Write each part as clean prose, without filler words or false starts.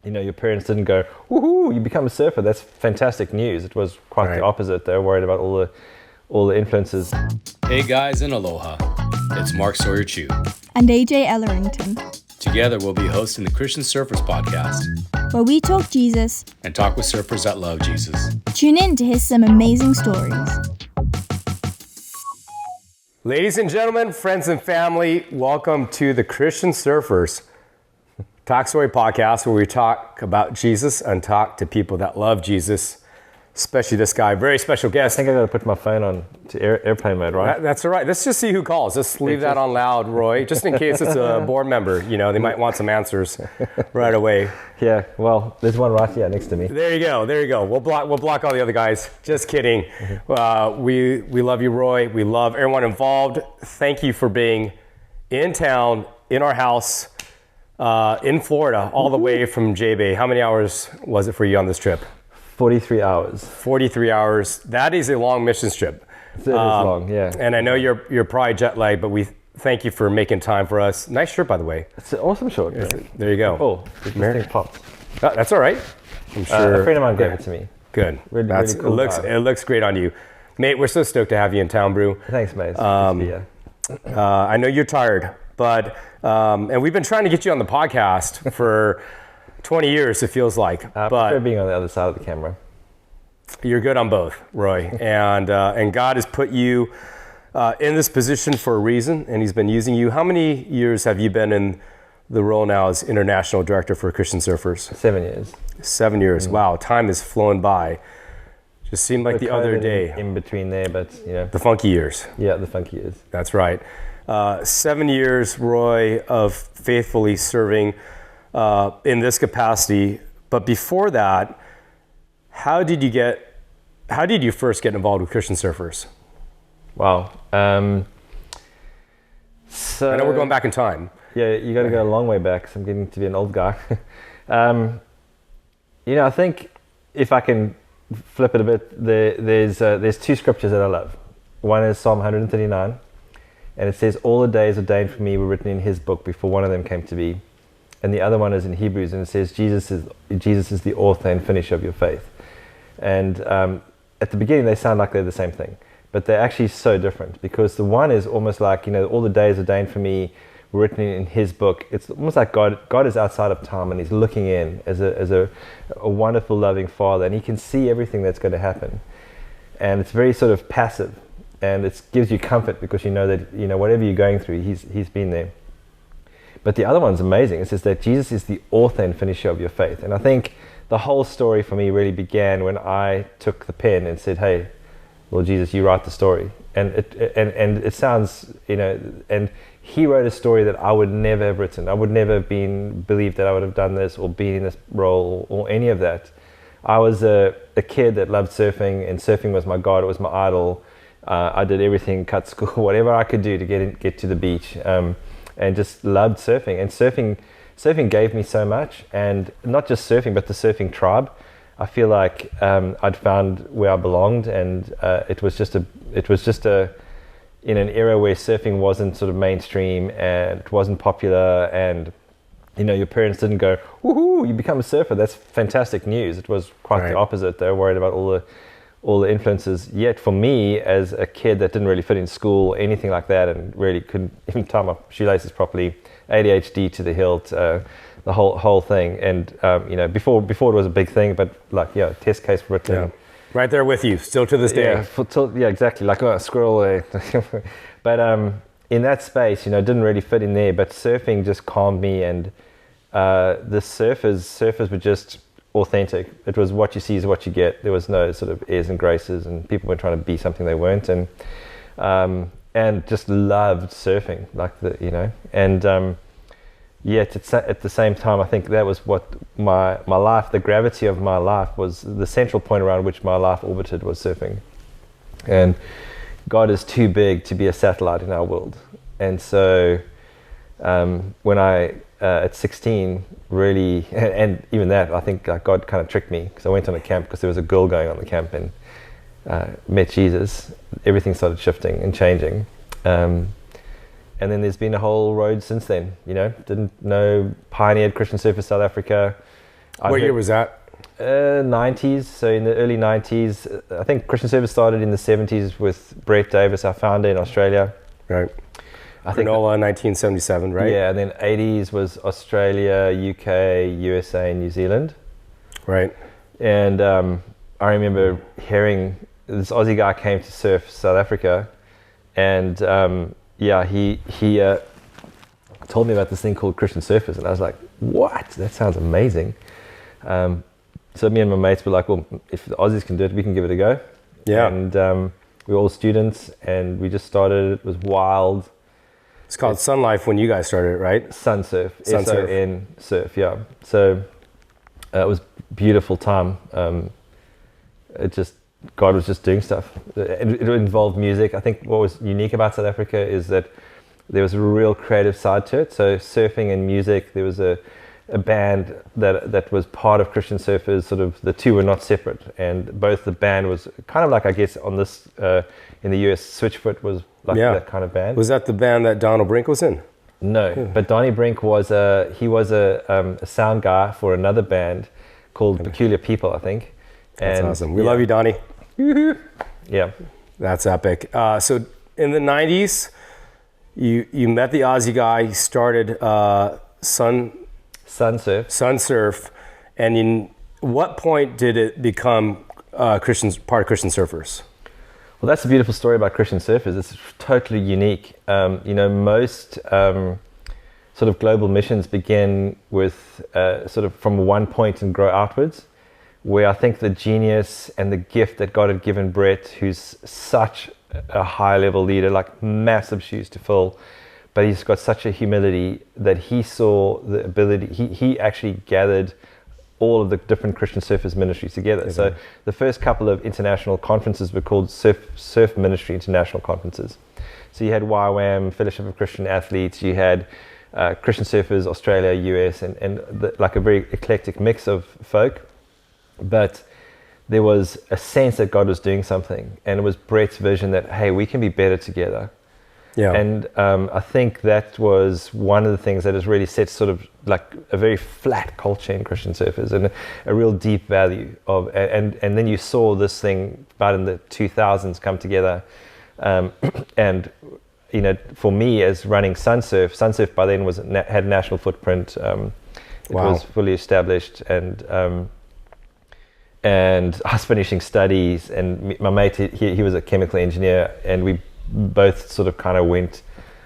your parents didn't go, woohoo, you become a surfer. That's fantastic news. It was quite the opposite. They were worried about all the influences. Hey guys, and aloha. It's Mark Sawyer-Chu. And AJ Ellerington. Together we'll be hosting the Christian Surfers Podcast, where we talk Jesus and talk with surfers that love Jesus. Tune in to hear some amazing stories. Ladies and gentlemen, friends and family, welcome to the Christian Surfers Talk Story Podcast, where we talk about Jesus and talk to people that love Jesus, especially this guy, very special guest. I think I got to put my phone on to airplane mode, right? That's all right. Let's just see who calls. Just leave that on loud, Roy, just in case it's a board member. They might want some answers right away. Yeah, well, there's one right here next to me. There you go. We'll block all the other guys. Just kidding. We love you, Roy. We love everyone involved. Thank you for being in town, in our house, in Florida, all the way from J-Bay. How many hours was it for you on this trip? 43 hours. 43 hours. That is a long mission trip. It is long, yeah. And I know you're probably jet lagged, but we thank you for making time for us. Nice shirt, by the way. It's an awesome shirt. There you go. Oh, this thing popped. That's all right. I'm sure. A friend of mine gave it to me. Good. Really cool. It looks great on you. Mate, we're so stoked to have you in town, bro. Thanks, mate. I know you're tired, but and we've been trying to get you on the podcast for 20 years, it feels like. I prefer being on the other side of the camera. You're good on both, Roy. And God has put you in this position for a reason, and he's been using you. How many years have you been in the role now as International Director for Christian Surfers? 7 years. 7 years. Wow, time has flown by. Just seemed like the other day. In between there, but The funky years. Yeah, the funky years. That's right. 7 years, Roy, of faithfully serving in this capacity. But before that, how did you first get involved with Christian Surfers? Wow. So I know we're going back in time. Yeah, you got to go a long way back, so I'm getting to be an old guy. I think if I can flip it a bit, there's two scriptures that I love. One is Psalm 139, and it says, "All the days ordained for me were written in his book before one of them came to be." And the other one is in Hebrews, and it says, Jesus is the author and finisher of your faith. And at the beginning, they sound like they're the same thing, but they're actually so different, because the one is almost like, all the days ordained for me were written in his book. It's almost like God is outside of time, and he's looking in as a wonderful, loving father, and he can see everything that's going to happen. And it's very sort of passive, and it gives you comfort because you know that, whatever you're going through, he's been there. But the other one's amazing. It says that Jesus is the author and finisher of your faith. And I think the whole story for me really began when I took the pen and said, "Hey, Lord Jesus, you write the story." And it sounds, and he wrote a story that I would never have written. I would never have believed that I would have done this or been in this role or any of that. I was a kid that loved surfing, and surfing was my God. It was my idol. I did everything, cut school, whatever I could do to get to the beach, and just loved surfing. And surfing gave me so much, and not just surfing, but the surfing tribe. I feel like I'd found where I belonged, and it was just in an era where surfing wasn't sort of mainstream and it wasn't popular, and your parents didn't go, woohoo, you become a surfer. That's fantastic news. It was quite the opposite. They were worried about all the influences. Yet for me, as a kid that didn't really fit in school or anything like that, and really couldn't even tie my shoelaces properly, ADHD to the hilt, the whole thing. And before it was a big thing, but test case written. Yeah. Right there with you, still to this day. Yeah, exactly. Like a squirrel. But in that space, didn't really fit in there. But surfing just calmed me, and the surfers were just authentic. It was what you see is what you get. There was no sort of airs and graces, and people were trying to be something they weren't, and just loved surfing, and yet at the same time, I think that was what my life, the gravity of my life, was the central point around which my life orbited, was surfing. And God is too big to be a satellite in our world. And so when I at 16 really, and even that, I think God kind of tricked me, because I went on a camp because there was a girl going on the camp, and met Jesus. Everything started shifting and changing. And then there's been a whole road since then, didn't know, pioneered Christian Surfers South Africa. What year was that? 90s, so in the early 90s. I think Christian Service started in the 70s with Brett Davis, our founder in Australia. Right. I think Granola, 1977, right? Yeah, and then 80s was Australia, UK, USA, and New Zealand. Right. And I remember hearing this Aussie guy came to surf South Africa, and he told me about this thing called Christian Surfers, and I was like, what? That sounds amazing. So me and my mates were like, well, if the Aussies can do it, we can give it a go. Yeah. And we were all students, and we just started. It was wild. It's called Sun Life when you guys started it, right? Sun Surf. Sun Surf. S-O-N Surf, yeah. So it was a beautiful time. God was just doing stuff. It involved music. I think what was unique about South Africa is that there was a real creative side to it. So surfing and music, there was a band that was part of Christian Surfers. Sort of the two were not separate, and both the band was kind of like, I guess, on this in the US, Switchfoot was like that kind of band. Was that the band that Donald Brink was in? No, but Donnie Brink was a sound guy for another band called Peculiar People, I think. That's awesome. We love you, Donnie. Yeah, that's epic. So in the 90s, you met the Aussie guy. You started Sun Surf, and in what point did it become part of Christian Surfers? Well, that's a beautiful story about Christian Surfers. It's totally unique. Most sort of global missions begin with sort of from one point and grow outwards, where I think the genius and the gift that God had given Brett, who's such a high-level leader, like massive shoes to fill, but he's got such a humility that he saw the ability. He actually gathered all of the different Christian Surfers ministries together. Mm-hmm. So the first couple of international conferences were called Surf Ministry International Conferences. So you had YWAM, Fellowship of Christian Athletes, you had Christian Surfers, Australia, US, and like a very eclectic mix of folk. But there was a sense that God was doing something, and it was Brett's vision that, hey, we can be better together. Yeah. And I think that was one of the things that has really set sort of like a very flat culture in Christian Surfers and a real deep value of, and then you saw this thing about in the 2000s come together. And, for me as running Sun Surf by then had a national footprint. It was fully established, and I was finishing studies, and my mate, he was a chemical engineer, and we both sort of kind of went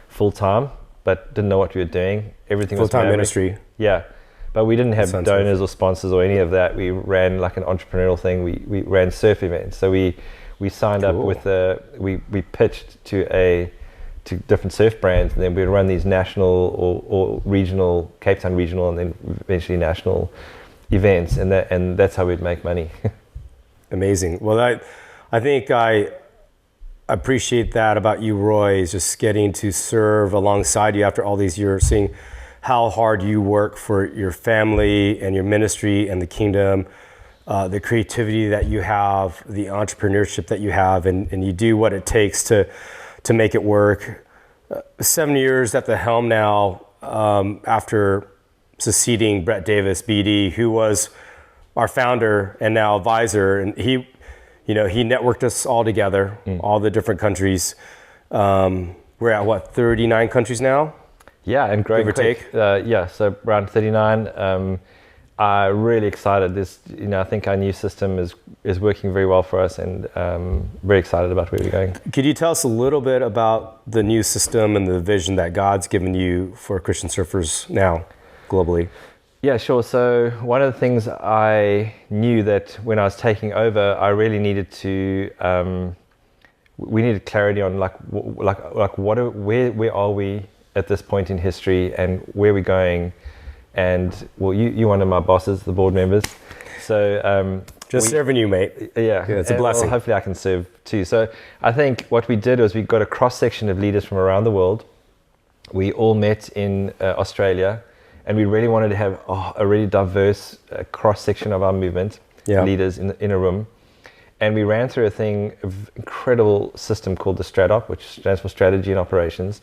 full time, but didn't know what we were doing. Everything was full-time ministry. Yeah, but we didn't have donors or sponsors or any of that. We ran like an entrepreneurial thing. We ran surf events. So we signed up with we pitched to different surf brands, and then we'd run these national or regional, Cape Town regional, and then eventually national events, and that's how we'd make money. Amazing. Well, I think I appreciate that about you, Roy, is just getting to serve alongside you after all these years, seeing how hard you work for your family and your ministry and the kingdom, the creativity that you have, the entrepreneurship that you have, and you do what it takes to make it work. 7 years at the helm now, after succeeding Brett Davis, BD, who was our founder and now advisor, and he networked us all together, all the different countries. We're at 39 countries now? Yeah, and growing quick. So around 39. I'm really excited. I think our new system is working very well for us, and very excited about where we're going. Could you tell us a little bit about the new system and the vision that God's given you for Christian Surfers now, globally? Yeah, sure. So one of the things I knew that when I was taking over, I really needed to. We needed clarity on where are we at this point in history, and where we're going. And you're one of my bosses, the board members. So serving you, mate. Yeah, it's a blessing. Hopefully I can serve too. So I think what we did was we got a cross section of leaders from around the world. We all met in Australia. And we really wanted to have a really diverse cross-section of our movement, leaders in a room. And we ran through incredible system called the StratOp, which stands for Strategy and Operations.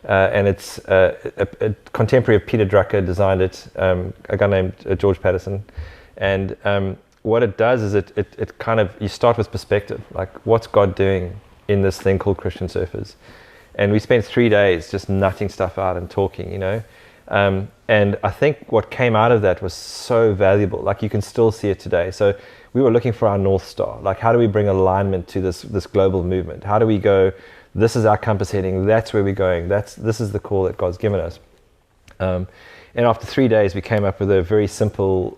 and it's a contemporary of Peter Drucker designed it, a guy named George Patterson. And what it does is it kind of, you start with perspective, like what's God doing in this thing called Christian Surfers? And we spent 3 days just nutting stuff out and talking, you know. And I think what came out of that was so valuable. Like you can still see it today. So we were looking for our North Star. Like how do we bring alignment to this global movement? How do we go, this is our compass heading, that's where we're going, this is the call that God's given us. And after 3 days, we came up with a very simple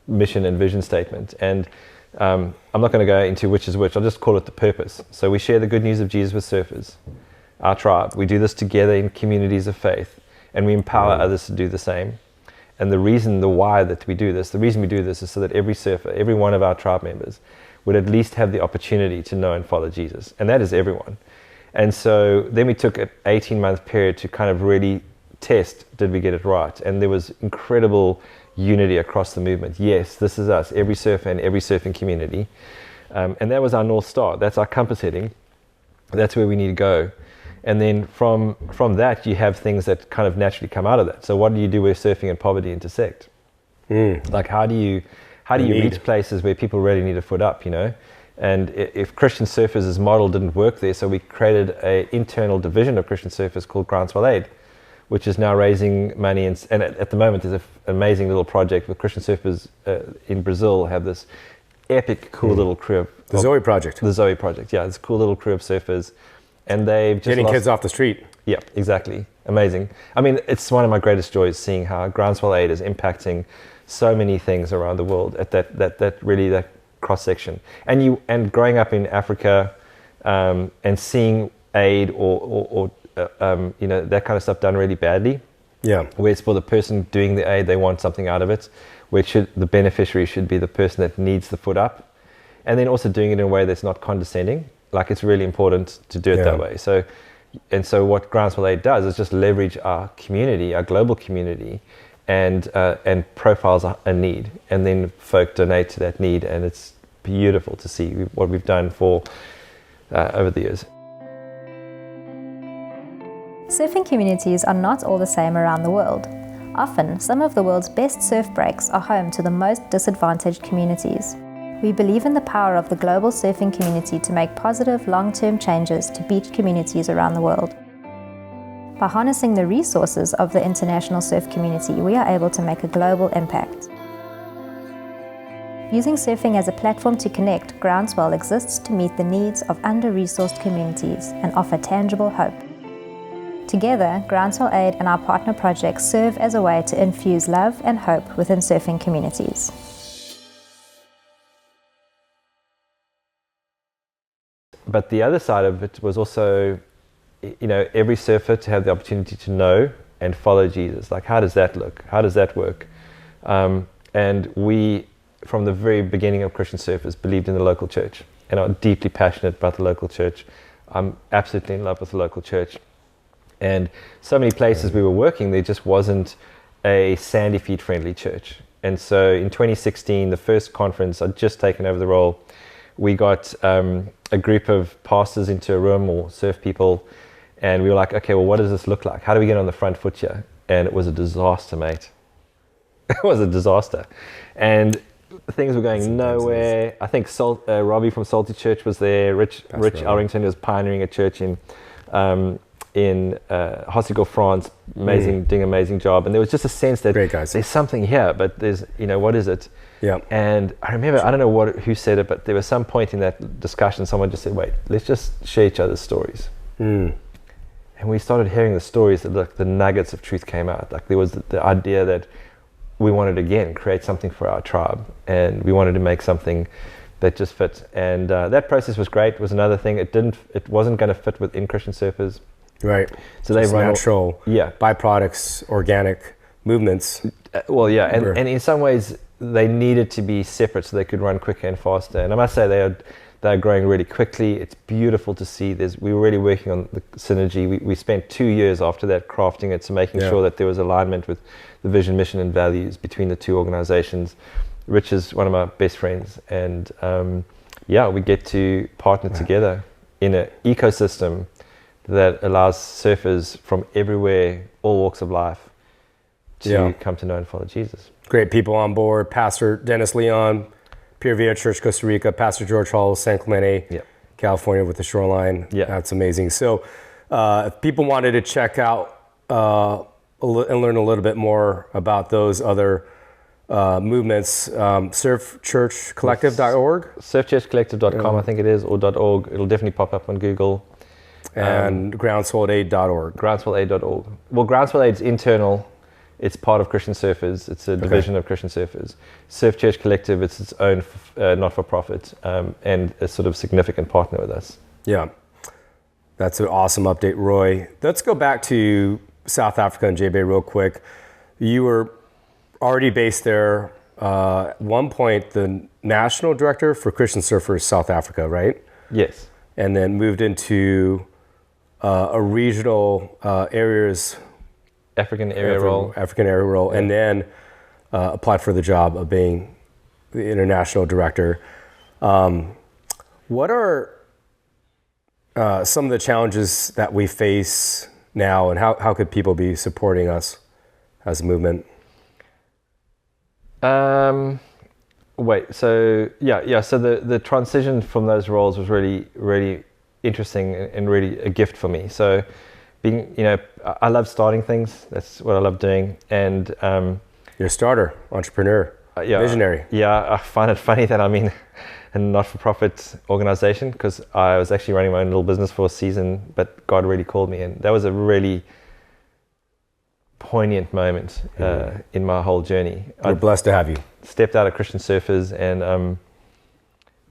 mission and vision statement. And I'm not going to go into which is which, I'll just call it the purpose. So we share the good news of Jesus with surfers, our tribe. We do this together in communities of faith, and we empower others to do the same. And the reason we do this is so that every surfer, every one of our tribe members would at least have the opportunity to know and follow Jesus. And that is everyone. And so then we took an 18-month period to kind of really test, did we get it right? And there was incredible unity across the movement. Yes, this is us, every surfer and every surfing community. And that was our North Star. That's our compass heading. That's where we need to go. And then from that, you have things that kind of naturally come out of that. So what do you do where surfing and poverty intersect? Like how do you reach places where people really need a foot up, you know? And if Christian Surfers' model didn't work there, so we created an internal division of Christian Surfers called Groundswell Aid, which is now raising money. And at the moment, there's an amazing little project with Christian Surfers in Brazil have this epic, cool little crew of... The Zoe Project. The Zoe Project, yeah. This cool little crew of surfers. And they've just getting kids off the street. Yeah, exactly. Amazing. I mean, it's one of my greatest joys seeing how Groundswell Aid is impacting so many things around the world at that cross section. And growing up in Africa and seeing aid or you know, that kind of stuff done really badly. Yeah. Where it's for the person doing the aid, they want something out of it. Where the beneficiary should be the person that needs the foot up, and then also doing it in a way that's not condescending. Like it's really important to do it that way. So what Groundswell Aid does is just leverage our community, our global community, and profiles a need, and then folk donate to that need, and it's beautiful to see what we've done for over the years. Surfing communities are not all the same around the world. Often, some of the world's best surf breaks are home to the most disadvantaged communities. We believe in the power of the global surfing community to make positive long-term changes to beach communities around the world. By harnessing the resources of the international surf community, we are able to make a global impact. Using surfing as a platform to connect, Groundswell exists to meet the needs of under-resourced communities and offer tangible hope. Together, Groundswell Aid and our partner projects serve as a way to infuse love and hope within surfing communities. But the other side of it was also, you know, every surfer to have the opportunity to know and follow Jesus. Like, how does that look? How does that work? And we, from the very beginning of Christian Surfers, believed in the local church and are deeply passionate about the local church. I'm absolutely in love with the local church. And so many places we were working, there just wasn't a sandy feet friendly church. And so in 2016, the first conference, I'd just taken over the role, we got a group of pastors into a room, or surf people, and we were like, okay, well, what does this look like? How do we get on the front foot here? And it was a disaster, mate. It was a disaster. And things were going nowhere. I think Robbie from Salty Church was there. Rich Elrington was pioneering a church in Hossigal, France, doing an amazing job. And there was just a sense that there's something here, but there's, you know, what is it? Yeah. And I remember, I don't know who said it, but there was some point in that discussion, someone just said, wait, let's just share each other's stories. And we started hearing the stories that the nuggets of truth came out. Like there was the idea that we wanted, again, create something for our tribe, and we wanted to make something that just fit. And that process was great. It was another thing. It wasn't going to fit within Christian Surfers. Right. So they run natural byproducts, organic movements. Well, yeah, and in some ways they needed to be separate so they could run quicker and faster. And I must say they're growing really quickly. It's beautiful to see. We were really working on the synergy. We spent 2 years after that crafting it, so making sure that there was alignment with the vision, mission, and values between the two organizations. Rich is one of my best friends, and we get to partner together in an ecosystem that allows surfers from everywhere, all walks of life, to come to know and follow Jesus. Great people on board. Pastor Dennis Leon, Pure Vida Church, Costa Rica. Pastor George Hall, San Clemente, California with the Shoreline. Yeah, that's amazing. So if people wanted to check out and learn a little bit more about those other movements, surfchurchcollective.org? Surfchurchcollective.com, I think it is, or .org. It'll definitely pop up on Google. And groundswellaid.org. Groundswellaid.org. Well, Groundswell Aid's internal. It's part of Christian Surfers. It's a division of Christian Surfers. Surf Church Collective, it's its own not-for-profit and a sort of significant partner with us. Yeah. That's an awesome update, Roy. Let's go back to South Africa and J-Bay real quick. You were already based there. At one point, the national director for Christian Surfers South Africa, right? Yes. And then moved into a regional areas... African area role, yeah. And then applied for the job of being the international director. What are some of the challenges that we face now, and how could people be supporting us as a movement? So the transition from those roles was really, really interesting and really a gift for me. So I love starting things. That's what I love doing. And you're a starter, entrepreneur, visionary. Yeah, I find it funny that I'm in a not-for-profit organization, because I was actually running my own little business for a season, but God really called me, and that was a really poignant moment in my whole journey. We're blessed to have you. Stepped out of Christian Surfers, and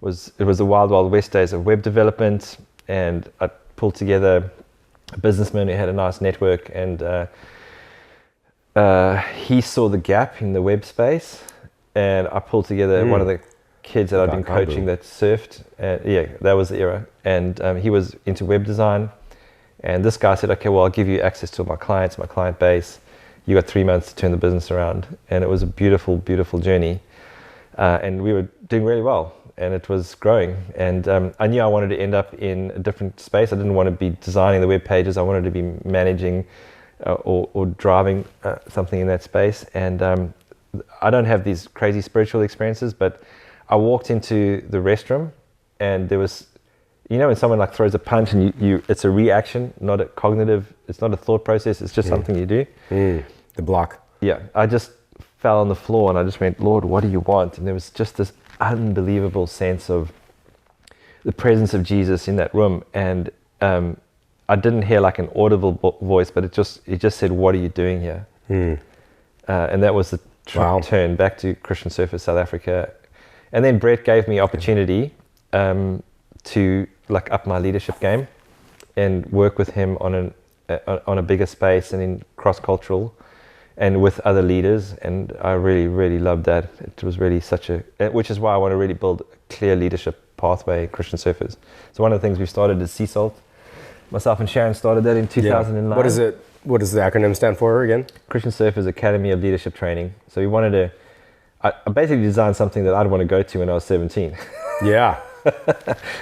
it was the wild, wild west days of web development, and I pulled together a businessman who had a nice network, and he saw the gap in the web space, and I pulled together one of the kids that I'd been coaching that surfed. That was the era, and he was into web design, and this guy said, okay, well, I'll give you access to my clients, my client base. You got 3 months to turn the business around. And it was a beautiful, beautiful journey, and we were doing really well. And it was growing, and I knew I wanted to end up in a different space. I didn't want to be designing the web pages. I wanted to be managing or driving something in that space. And I don't have these crazy spiritual experiences, but I walked into the restroom, and there was, when someone like throws a punch and it's a reaction, not a cognitive, it's not a thought process, it's just something you do. The block. Yeah, I just fell on the floor, and I just went, Lord, what do you want? And there was just this unbelievable sense of the presence of Jesus in that room, and I didn't hear like an audible voice, but it just said, what are you doing here? And that was the turn back to Christian Surfers South Africa. And then Brett gave me opportunity to like up my leadership game and work with him on a bigger space and in cross-cultural and with other leaders, and I really, really loved that. It was really which is why I want to really build a clear leadership pathway, Christian Surfers. So one of the things we started is CSALT. Myself and Sharon started that in 2009. What is it? What does the acronym stand for again? Christian Surfers Academy of Leadership Training. So we wanted to, I basically designed something that I'd want to go to when I was 17. Yeah.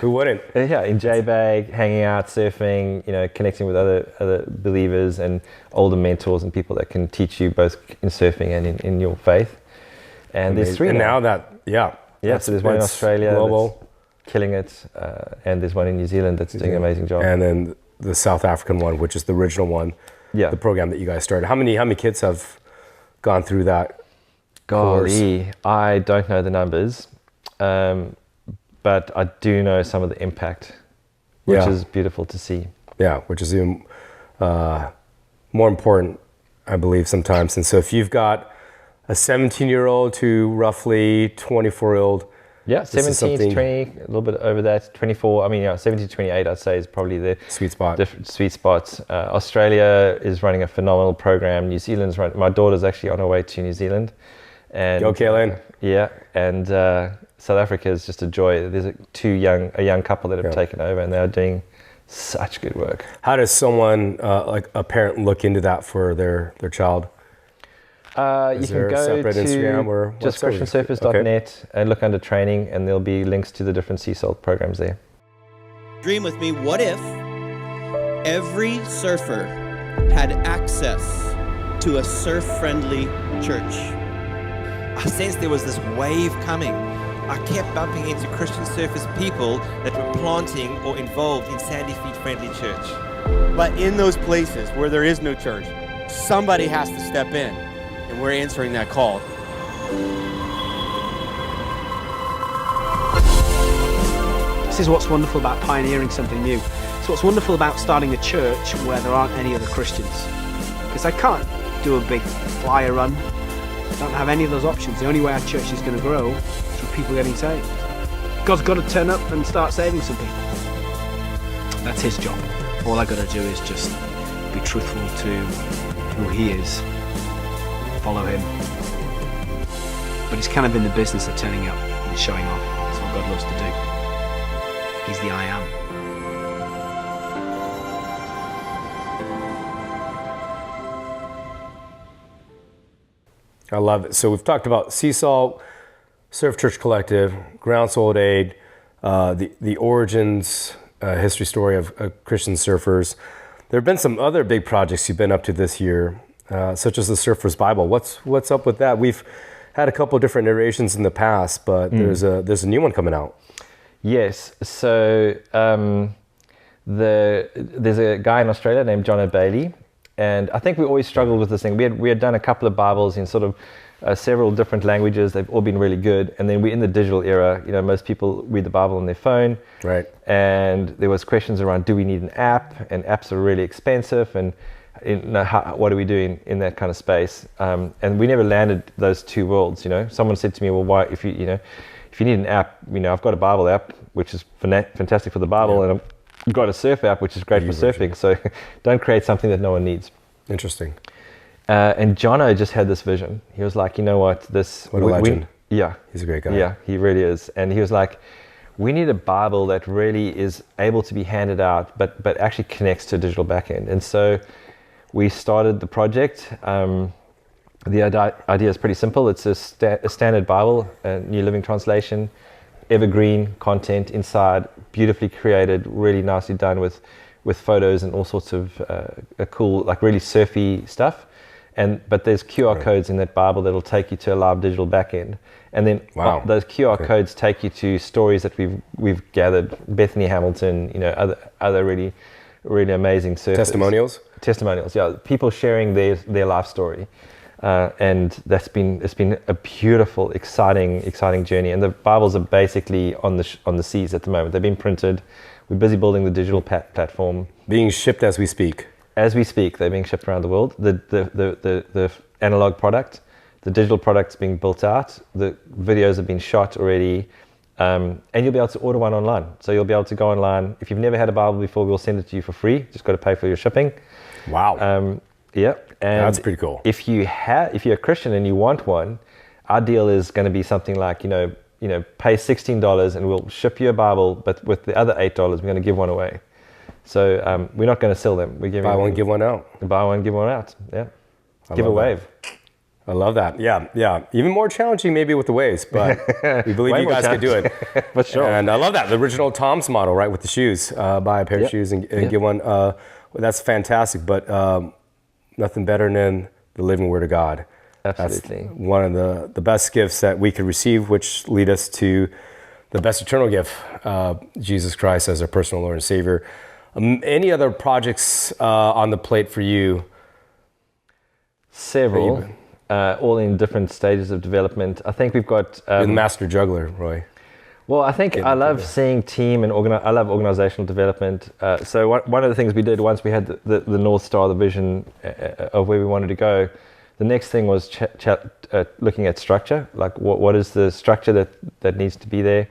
Who wouldn't? Yeah, in J-Bay, hanging out, surfing, connecting with other believers and older mentors and people that can teach you both in surfing and in your faith. And there's 3 and now. So there's one in Australia global, that's killing it, and there's one in New Zealand that's doing an amazing job. And then the South African one, which is the original one, the program that you guys started. How many kids have gone through that course? I don't know the numbers. But I do know some of the impact, which is beautiful to see. Yeah, which is even more important, I believe, sometimes. And so if you've got a 17-year-old to roughly 24-year-old. Yeah, 17 to 20, a little bit over that, 24. 17 to 28, I'd say, is probably the sweet spot. Sweet spot. Australia is running a phenomenal program. New Zealand's running. My daughter's actually on her way to New Zealand. And, go, Kaylin. And South Africa is just a joy. There's a young couple that have taken over, and they are doing such good work. How does someone, like a parent, look into that for their child? You can go to Instagram or just christiansurfers.net and look under training, and there'll be links to the different CSALT programs there. Dream with me, what if every surfer had access to a surf-friendly church. I sensed there was this wave coming. I kept bumping into Christian surfers people that were planting or involved in Sandy Feet Friendly Church. But in those places where there is no church, somebody has to step in, and we're answering that call. This is what's wonderful about pioneering something new. It's what's wonderful about starting a church where there aren't any other Christians. Because I can't do a big flyer run. I don't have any of those options. The only way our church is going to grow is through people getting saved. God's got to turn up and start saving some people. That's his job. All I got to do is just be truthful to who he is, follow him. But he's kind of in the business of turning up and showing off. That's what God loves to do. He's the I am. I love it. So we've talked about CSALT, Surf Church Collective, Groundswell Aid, the origins, history story of Christian surfers. There have been some other big projects you've been up to this year, such as the Surfer's Bible. What's up with that? We've had a couple of different iterations in the past, but there's a new one coming out. Yes. So there's a guy in Australia named John O'Bailey, and I think we always struggled with this thing. We had done a couple of Bibles in sort of several different languages. They've all been really good. And then we're in the digital era. You know, most people read the Bible on their phone. Right. And there was questions around, do we need an app? And apps are really expensive. And what are we doing in that kind of space? And we never landed those two worlds. You know, someone said to me, well, why, if you need an app, you know, I've got a Bible app, which is fantastic for the Bible, and I've got a surf app, which is great for surfing. So don't create something that no one needs. Interesting. And Jono just had this vision. He was like, you know what, What a legend. Yeah. He's a great guy. Yeah, he really is. And he was like, we need a Bible that really is able to be handed out, but actually connects to a digital backend. And so we started the project. The idea is pretty simple. It's a standard Bible, a New Living Translation, evergreen content inside, beautifully created, really nicely done with photos and all sorts of cool, like really surfy stuff. But there's QR codes in that Bible that'll take you to a live digital backend. And then those QR codes take you to stories that we've gathered. Bethany Hamilton, you know, other really, really amazing surfers. Testimonials, yeah. People sharing their life story. And it's been a beautiful, exciting journey. And the Bibles are basically on the seas at the moment. They've been printed. We're busy building the digital platform. Being shipped as we speak. As we speak, they're being shipped around the world. The analog product, the digital product's being built out. The videos have been shot already. And you'll be able to order one online. So you'll be able to go online. If you've never had a Bible before, we'll send it to you for free. Just got to pay for your shipping. Wow. Yeah, and that's pretty cool. If you're a Christian and you want one, our deal is going to be something like, you know, pay $16 and we'll ship you a Bible, but with the other $8, we're going to give one away. So we're not going to sell them. We're giving buy one, give one out. Buy one, give one out. Yeah, give a wave. I love that. Yeah. Even more challenging maybe with the waves, but we believe you guys can do it. For sure. And I love that. The original Tom's model, right, with the shoes. Buy a pair of shoes and get one. That's fantastic, but nothing better than the living Word of God. Absolutely. That's one of the best gifts that we could receive, which lead us to the best eternal gift, Jesus Christ as our personal Lord and Savior. Any other projects on the plate for you? Several, all in different stages of development. I think we've got... You're the master juggler, Roy. Well, I think I love seeing team and I love organizational development. So one of the things we did once we had the North Star, the vision of where we wanted to go, the next thing was looking at structure. Like what is the structure that needs to be there?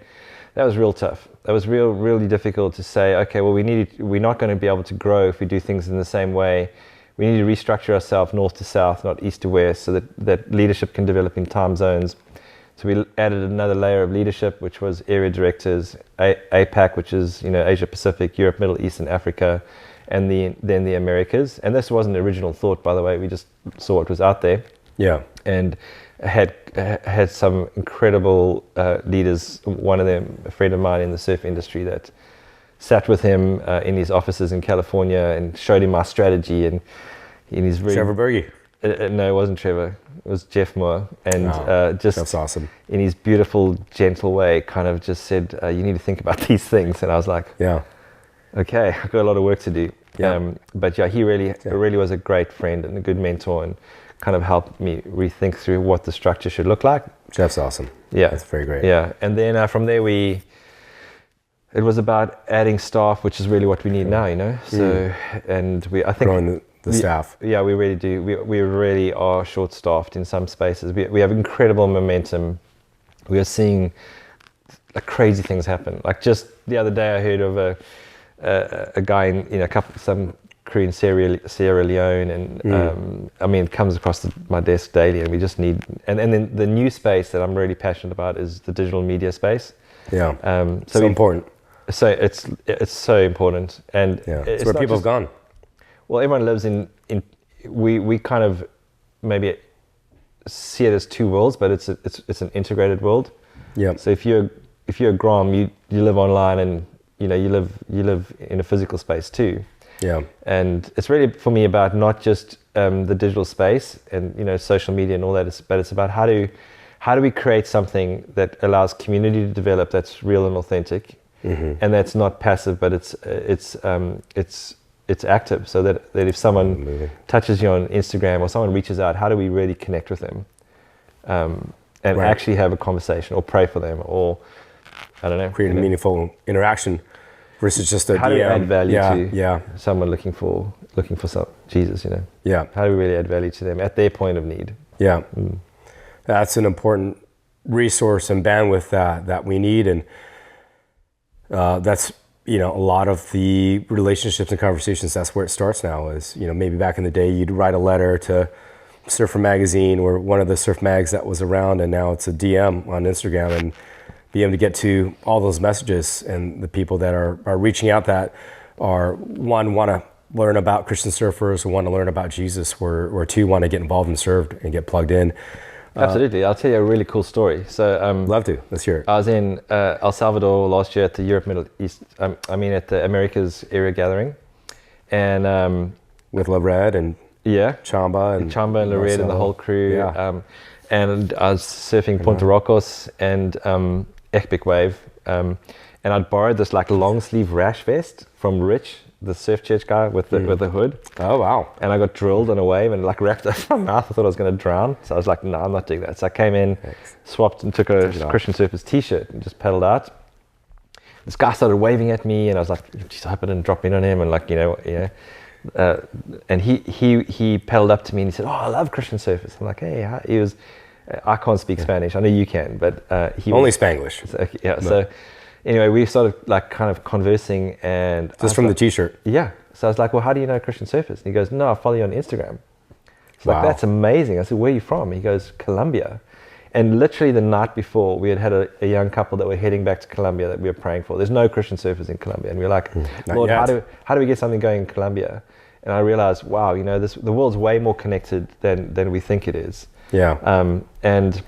That was real tough. That was really difficult to say, okay, well, we're not going to be able to grow if we do things in the same way. We need to restructure ourselves north to south, not east to west, so that leadership can develop in time zones. So we added another layer of leadership, which was area directors, APAC, which is Asia Pacific, Europe, Middle East, and Africa, and then the Americas. And this wasn't an original thought, by the way. We just saw what was out there. Yeah. And had some incredible leaders. One of them, a friend of mine in the surf industry, that sat with him in his offices in California and showed him my strategy, and he's really... Trevor Berge. No, it wasn't Trevor. It was Jeff Moore. And just that's awesome. In his beautiful, gentle way, kind of just said, you need to think about these things. And I was like, yeah, okay, I've got a lot of work to do. Yeah. But yeah, he really was a great friend and a good mentor, and kind of helped me rethink through what the structure should look like. Jeff's awesome. Yeah. That's very great. Yeah. And then from there it was about adding staff, which is really what we need now, you know? So, and I think... Growing the staff. Yeah, we really do. We really are short-staffed in some spaces. We have incredible momentum. We are seeing like crazy things happen. Like just the other day, I heard of a guy in some crew in Sierra Leone, and I mean, it comes across my desk daily, and we just need. And then the new space that I'm really passionate about is the digital media space. Yeah. So important. So it's so important, and it's where people have gone. Well, everyone lives in we kind of maybe see it as two worlds, but it's an integrated world. Yeah. So if you're a Grom, you live online, and you live in a physical space too. Yeah. And it's really for me about not just the digital space and social media and all that, but it's about how do we create something that allows community to develop, that's real and authentic, and that's not passive, but it's active, so that if someone touches you on Instagram or someone reaches out, how do we really connect with them and actually have a conversation or pray for them, or I don't know, create a meaningful interaction versus just a how do we add value to someone looking for some Jesus, Yeah. How do we really add value to them at their point of need? Yeah. That's an important resource and bandwidth that we need, and that's a lot of the relationships and conversations. That's where it starts now. Is maybe back in the day you'd write a letter to Surfer Magazine or one of the surf mags that was around, and now it's a DM on Instagram, and be able to get to all those messages and the people that are reaching out that are want to learn about Christian surfers, or want to learn about Jesus, or two want to get involved and served and get plugged in. Absolutely. I'll tell you a really cool story. So, love to. Let's hear it. I was in El Salvador last year at the Europe Middle East. At the Americas area gathering, and with Lared and Chamba and Lared and the whole crew. Yeah. And I was surfing Punta Rocos and Epic Wave, and I'd borrowed this like long sleeve rash vest from Rich, the surf church guy with the hood. Oh wow! And I got drilled on a wave and like wrapped up my mouth. I thought I was going to drown. So I was like, no, I'm not doing that. So I came in, swapped, and took a Christian Surfers t-shirt and just pedaled out. This guy started waving at me, and I was like, geez, I hope I didn't drop in on him. And like, and he pedaled up to me and he said, oh, I love Christian Surfers. I'm like, hey, he was. I can't speak Spanish. I know you can, but he only Spanglish. So, yeah. No. So anyway, we started like kind of conversing, and just from the t-shirt. Yeah. So I was like, well, how do you know Christian Surfers? And he goes, no, I follow you on Instagram. It's like, that's amazing. I said, where are you from? He goes, Colombia. And literally the night before, we had a young couple that were heading back to Colombia that we were praying for. There's no Christian surfers in Colombia, and we were like, Lord, how do we get something going in Colombia? And I realized, wow, the world's way more connected than we think it is. Yeah. And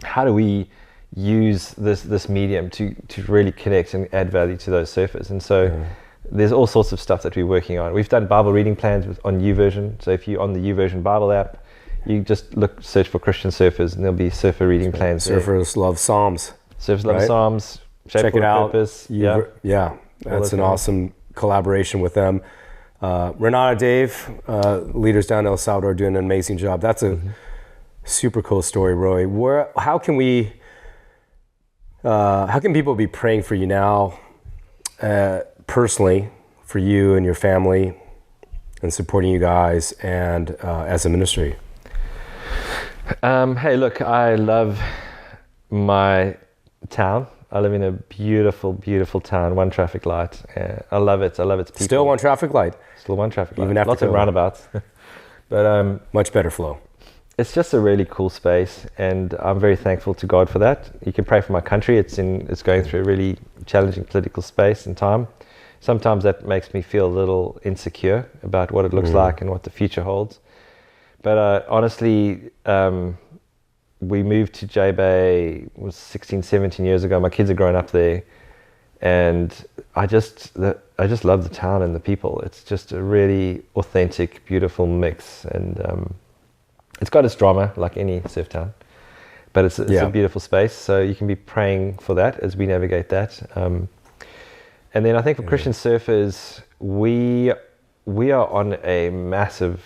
how do we use this medium to really connect and add value to those surfers? And so there's all sorts of stuff that we're working on. We've done Bible reading plans on YouVersion. So if you're on the YouVersion Bible app, you just search for Christian surfers, and there'll be surfer reading plans. Surfers love Psalms. Surfers love Psalms. Check it out. Purpose. That's an awesome collaboration with them. Renata, Dave, leaders down in El Salvador, doing an amazing job. That's a super cool story, Roy. How can people be praying for you now, personally, for you and your family, and supporting you guys, and as a ministry? Hey, look, I love my town. I live in a beautiful, beautiful town, one traffic light. I love it. I love its people. Still one traffic light? Still one traffic light. Even after lots of roundabouts. But much better flow. It's just a really cool space, and I'm very thankful to God for that. You can pray for my country. It's going through a really challenging political space and time. Sometimes that makes me feel a little insecure about what it looks like and what the future holds. But honestly, we moved to J Bay 16, 17 years ago. My kids are growing up there, and I just love the town and the people. It's just a really authentic, beautiful mix, and it's got its drama like any surf town, but it's a beautiful space. So you can be praying for that as we navigate that. And then I think for Christian surfers, we are on a massive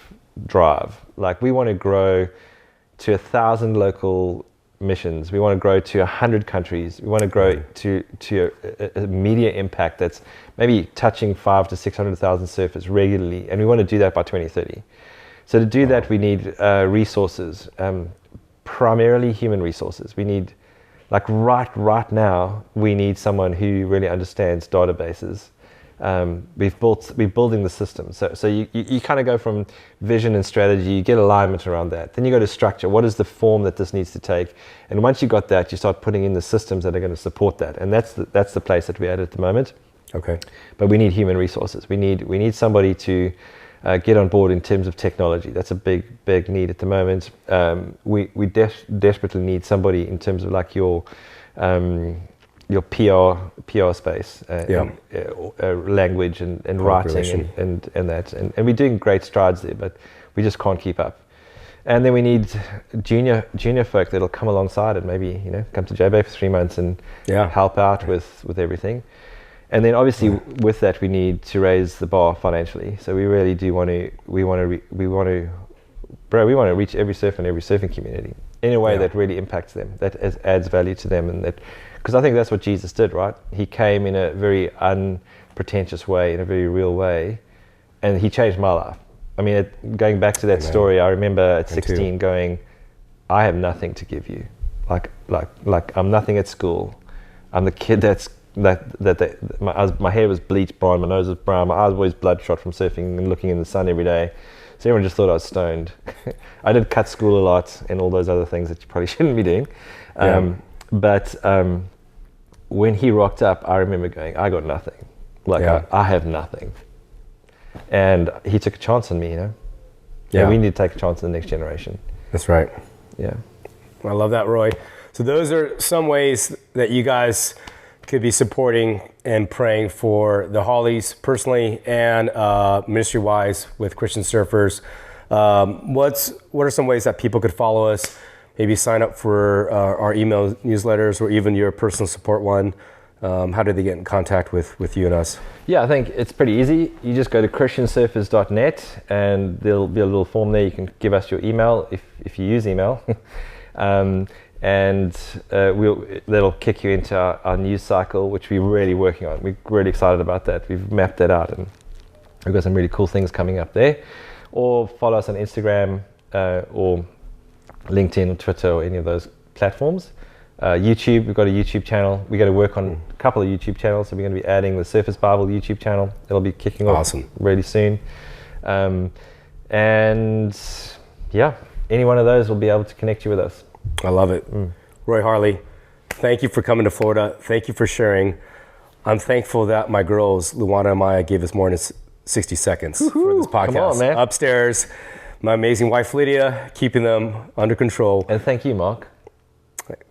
drive. Like, we want to grow to 1,000 local missions. We want to grow to 100 countries. We want to grow to a media impact that's maybe touching 500,000 to 600,000 surfers regularly, and we want to do that by 2030. So to do that, we need resources, primarily human resources. We need, like right now, we need someone who really understands databases. We're building the system. So you kind of go from vision and strategy, you get alignment around that. Then you go to structure. What is the form that this needs to take? And once you got that, you start putting in the systems that are going to support that. And that's the place that we're at the moment. Okay. But we need human resources. We need somebody to get on board in terms of technology. That's a big need at the moment. We desperately need somebody in terms of like your PR space, language and writing and that. And we're doing great strides there, but we just can't keep up. And then we need junior folk that'll come alongside and maybe, come to J-Bay for 3 months and help out with everything. And then obviously with that, we need to raise the bar financially. So we really do want to reach every surfer and every surfing community in a way that really impacts them, that adds value to them, and that, because I think that's what Jesus did, right? He came in a very unpretentious way, in a very real way, and he changed my life. I mean, going back to that story, I remember at 16 going, I have nothing to give you. Like I'm nothing at school. I'm the kid my hair was bleached brown, my nose was brown, my eyes were always bloodshot from surfing and looking in the sun every day. So everyone just thought I was stoned. I did cut school a lot and all those other things that you probably shouldn't be doing. But when he rocked up, I remember going, I got nothing. I have nothing. And he took a chance on me, And we need to take a chance on the next generation. That's right. Yeah. I love that, Roy. So those are some ways that you guys could be supporting and praying for the Harleys personally and ministry-wise with Christian surfers. What are some ways that people could follow us? Maybe sign up for our email newsletters or even your personal support one. How do they get in contact with you and us? Yeah, I think it's pretty easy. You just go to christiansurfers.net and there'll be a little form there. You can give us your email if you use email. And that'll kick you into our news cycle, which we're really working on. We're really excited about that. We've mapped that out and we've got some really cool things coming up there. Or follow us on Instagram or LinkedIn or Twitter or any of those platforms. YouTube, we've got a YouTube channel. We're going to work on a couple of YouTube channels. So we're going to be adding the Surface Bible YouTube channel. It'll be kicking off really soon. And any one of those will be able to connect you with us. I love it. Roy Harley, thank you for coming to Florida. Thank you for sharing. I'm thankful that my girls, Luana and Maya, gave us more than 60 seconds for this podcast. Come on, man. Upstairs, my amazing wife, Lydia, keeping them under control. And thank you, Mark.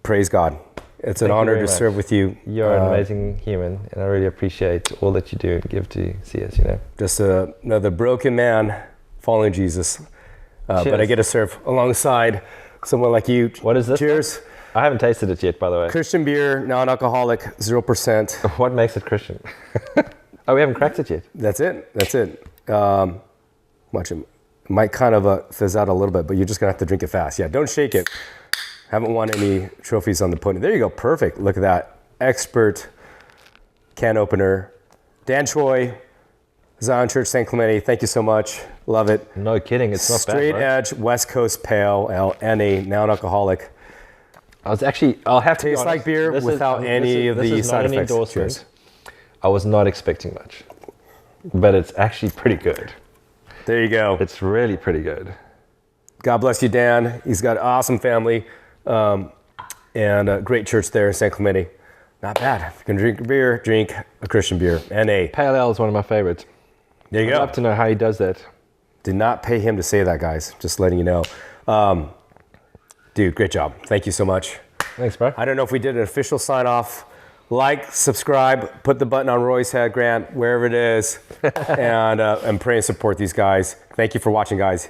Praise God. It's an honor to serve with you. You're an amazing human, and I really appreciate all that you do and give to CS, Just another broken man following Jesus. But I get to serve alongside someone like you. What is this? Cheers. I haven't tasted it yet, by the way. Christian beer, non-alcoholic, 0%. What makes it Christian? Oh, we haven't cracked it yet. That's it. Watch it. Might kind of fizz out a little bit, but you're just going to have to drink it fast. Yeah, don't shake it. Haven't won any trophies on the podium. There you go. Perfect. Look at that. Expert can opener. Dan Choi, Zion Church, St. Clemente. Thank you so much. Love it. No kidding. It's not bad, Straight edge, West Coast pale ale, and a non-alcoholic. I'll have to taste like beer without any of the side effects. Cheers. I was not expecting much, but it's actually pretty good. There you go. It's really pretty good. God bless you, Dan. He's got an awesome family and a great church there in St. Clemente. Not bad. If you can drink beer, drink a Christian beer. NA. Pale ale is one of my favorites. There you go. I'd love to know how he does that. Did not pay him to say that, guys. Just letting you know. Dude, great job. Thank you so much. Thanks, bro. I don't know if we did an official sign-off Like, subscribe, put the button on Roy's head, Grant, wherever it is, and pray and support these guys. Thank you for watching, guys.